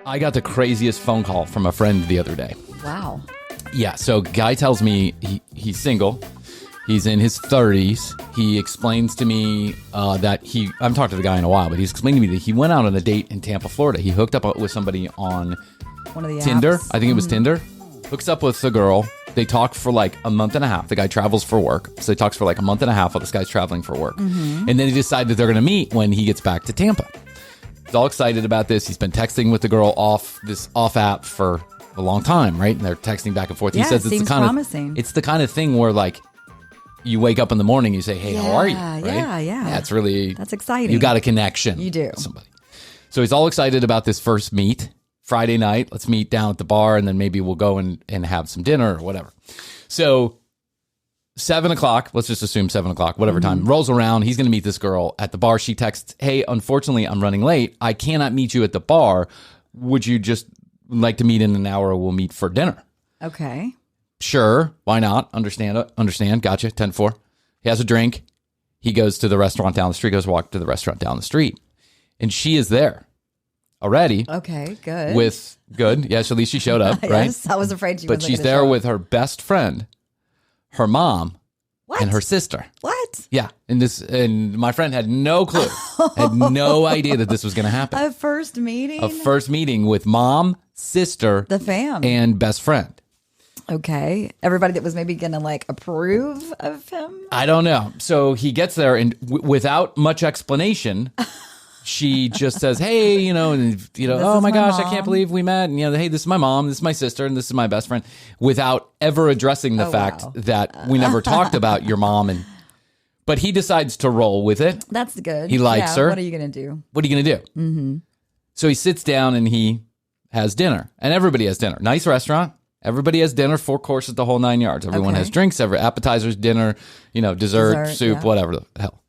I got the craziest phone call from a friend the other day. Wow. Yeah, so guy tells me he's single. He's in his 30s. He explains to me that I haven't talked to the guy in a while, but he's explained to me that he went out on a date in Tampa, Florida. He hooked up with somebody on One of the Tinder. apps. I think it was Tinder. Hooks up with the girl. They talk for like a month and a half. The guy travels for work. So he talks for like a month and a half while this guy's traveling for work. And then he decided that they're going to meet when he gets back to Tampa. He's all excited about this. He's been texting with the girl off app for a long time, right? And they're texting back and forth. Yeah, he says seems promising. It's the kind of thing where like you wake up in the morning, you say, "Hey, how are you?" Right? Yeah. That's exciting. You got a connection. You do. With somebody. So he's all excited about this first meet. Friday night, let's meet down at the bar, and then maybe we'll go and have some dinner or whatever. So 7 o'clock, let's just assume 7 o'clock, whatever time, rolls around. He's going to meet this girl at the bar. She texts, "Hey, unfortunately, I'm running late. I cannot meet you at the bar. Would you just like to meet in an hour? We'll meet for dinner." Okay. Sure. Why not? Understand. Gotcha. 10-4. He has a drink. He goes to the restaurant down the street, walk to the restaurant down the street. And she is there already. Okay, good. Yes, at least she showed up, right? Yes, I was afraid she was. But she's there with her best friend, her mom, and her sister. What? Yeah, and my friend had no clue, had no idea that this was going to happen. A first meeting with mom, sister, the fam, and best friend. Okay, everybody that was maybe going to like approve of him. I don't know. So he gets there, and without much explanation. She just says, "Hey, oh my gosh, I can't believe we met." And, hey, this is my mom, this is my sister, and this is my best friend, without ever addressing the fact that we never talked about your mom. But he decides to roll with it. That's good. He likes her. What are you going to do? Mm-hmm. So he sits down and he has dinner, and everybody has dinner. Nice restaurant. Everybody has dinner, 4 courses, the whole 9 yards. Everyone has drinks, appetizers, dinner, dessert, soup, whatever the hell.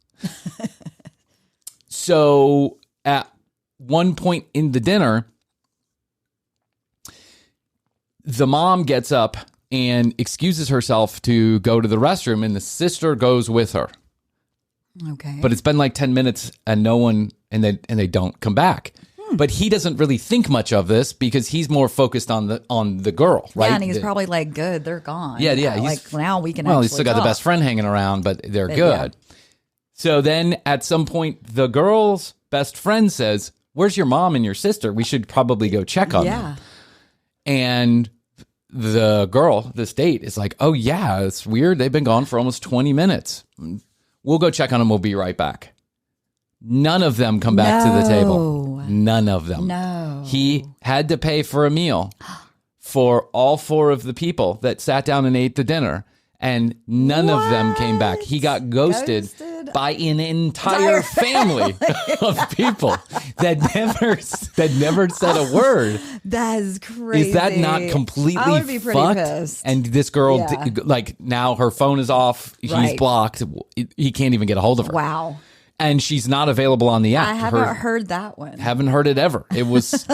So at one point in the dinner, the mom gets up and excuses herself to go to the restroom, and the sister goes with her. Okay. But it's been like 10 minutes and no one, and they don't come back. But he doesn't really think much of this because he's more focused on the girl, right? Yeah, and he's probably like, good, they're gone. Yeah. Like now we can he's still got the best friend hanging around, but they're good. Yeah. So then at some point, the girl's best friend says, "Where's your mom and your sister? We should probably go check on them." And the girl, this date, is like, "Oh, yeah, it's weird. They've been gone for almost 20 minutes. We'll go check on them. We'll be right back." None of them come back to the table. None of them. No. He had to pay for a meal for all 4 of the people that sat down and ate the dinner. And none of them came back. He got ghosted by an entire family of people that never said a word. That is crazy. Is that not completely I would be pretty fucked? pissed. And this girl, now her phone is off. He's blocked. He can't even get a hold of her. Wow. And she's not available on the app. I haven't heard that one. Haven't heard it ever. It was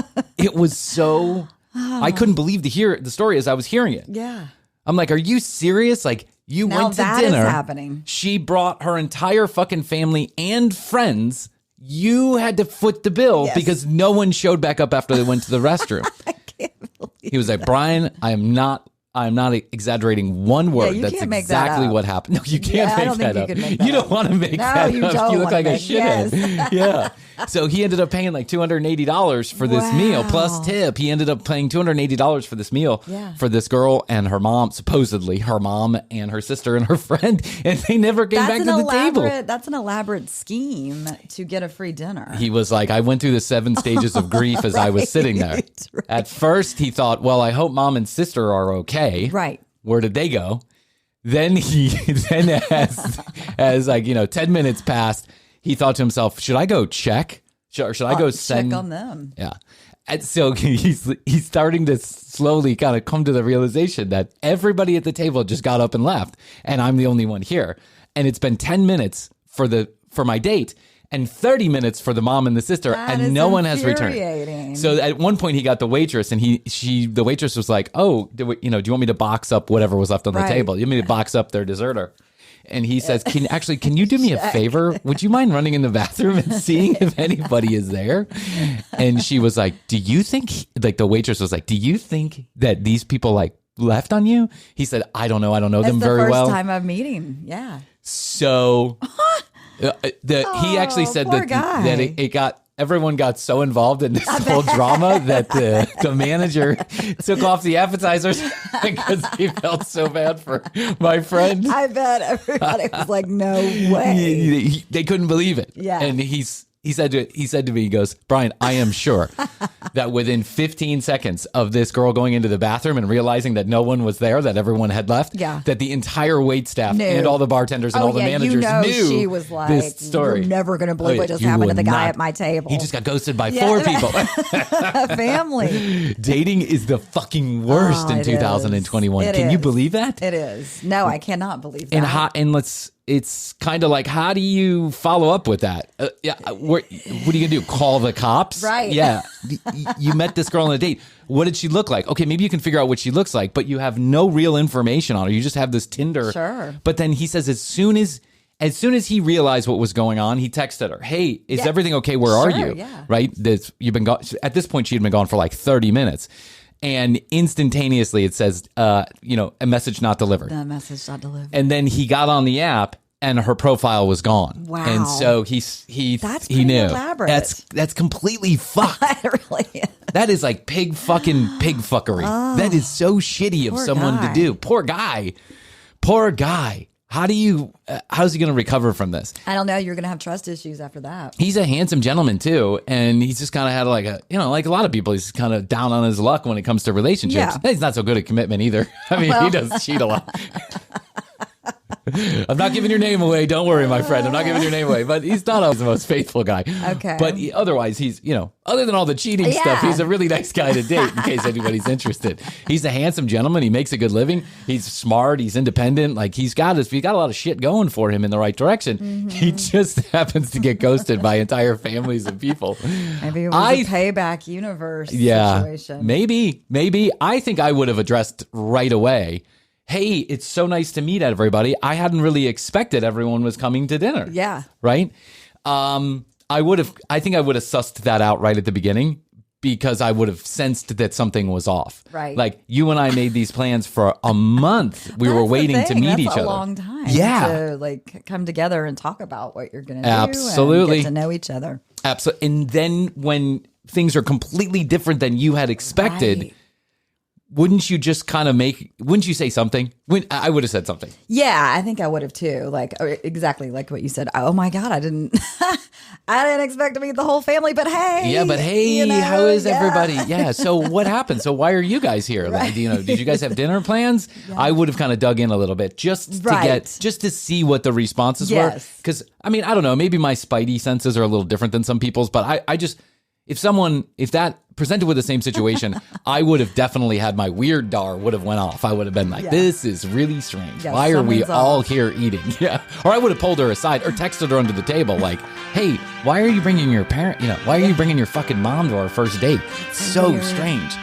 so. I couldn't believe the story as I was hearing it. Yeah. I'm like, are you serious? Like, you now went to that dinner. Is happening. She brought her entire fucking family and friends. You had to foot the bill because no one showed back up after they went to the restroom. I can't believe He was like, "Bryan, I'm not exaggerating one word. That's exactly what happened." No, you can't make that up. You don't want to make that up. You look like a shithead. Yeah. So he ended up paying like $280 for this meal plus tip. He ended up paying $280 for this meal for this girl and her mom, supposedly her mom and her sister and her friend, and they never came back to the table. That's an elaborate scheme to get a free dinner. He was like, "I went through the 7 stages of grief as I was sitting there." At first, he thought, "Well, I hope mom and sister are okay." Right. Where did they go? Then as 10 minutes passed, he thought to himself, should I go check? Should I go send? Check on them. Yeah. And so he's starting to slowly kind of come to the realization that everybody at the table just got up and left, and I'm the only one here. And it's been 10 minutes for my date, and 30 minutes for the mom and the sister, and no one has returned. So at one point he got the waitress, and the waitress was like, "Oh, do you want me to box up whatever was left on the table? You want me to box up their dessert?" And he says, can you do me a favor? Would you mind running in the bathroom and seeing if anybody is there? And she was like, do you think, like the waitress was like, do you think that these people like left on you? He said, I don't know. I don't know them very well. It's the first time I'm meeting. Yeah. So he actually said that it got, everyone got so involved in this whole drama that the manager took off the appetizers because he felt so bad for my friend. I bet everybody was like, no way. They couldn't believe it. Yeah. And he said to me, he goes, Bryan, I am sure that within 15 seconds of this girl going into the bathroom and realizing that no one was there, that everyone had left, that the entire wait staff and all the barterners and all the managers knew she was like, this story. You're never going to believe what just happened to the guy at my table. He just got ghosted by 4 people. Family. Dating is the fucking worst in 2021. Can you believe that? It is. No, I cannot believe that. It's kind of like, how do you follow up with that? What are you going to do? Call the cops? Right. Yeah. You met this girl on a date. What did she look like? Okay, maybe you can figure out what she looks like, but you have no real information on her. You just have this Tinder. Sure. But then he says as soon as he realized what was going on, he texted her, hey, is everything okay? Where are you? Yeah. Right? You've been gone. At this point, she had been gone for like 30 minutes. And instantaneously it says, a message not delivered. The message not delivered. And then he got on the app and her profile was gone. Wow. And so he knew. Elaborate. That's completely fucked. It really is. That is like pig fuckery. That is so shitty of someone to do. Poor guy. How's he going to recover from this? I don't know. You're going to have trust issues after that. He's a handsome gentleman too, and he's just kind of had like like a lot of people, he's kind of down on his luck when it comes to relationships. Yeah. He's not so good at commitment either. I mean, he does cheat a lot. I'm not giving your name away. Don't worry, my friend. I'm not giving your name away. But he's not always the most faithful guy. Okay. But otherwise, he's, other than all the cheating stuff, he's a really nice guy to date in case anybody's interested. He's a handsome gentleman. He makes a good living. He's smart. He's independent. Like he's got a lot of shit going for him in the right direction. Mm-hmm. He just happens to get ghosted by entire families of people. Maybe it was a payback universe situation. Maybe. I think I would have addressed right away, hey, it's so nice to meet everybody. I hadn't really expected everyone was coming to dinner. Yeah. Right? I think I would have sussed that out right at the beginning because I would have sensed that something was off. Right. Like you and I made these plans for a month. We were waiting to meet each other. That's a long time. Yeah. To come together and talk about what you're going to do. Absolutely. And get to know each other. Absolutely. And then when things are completely different than you had expected, right. Wouldn't you just kind of wouldn't you say something? I would have said something. Yeah, I think I would have too. Like exactly like what you said. Oh my God, I didn't expect to meet the whole family, but hey. Yeah, but hey, how is everybody? Yeah. So what happened? So why are you guys here? Right. Like, did you guys have dinner plans? Yeah. I would have kind of dug in a little bit just to see what the responses were. Because I mean, I don't know, maybe my spidey senses are a little different than some people's, but I just, if that presented with the same situation, I would have definitely had my weird dar would have went off. I would have been like, this is really strange. Yeah, why are we all here eating? Yeah. Or I would have pulled her aside or texted her under the table like, hey, why are you bringing your parent, why are you bringing your fucking mom to our first date? It's so strange.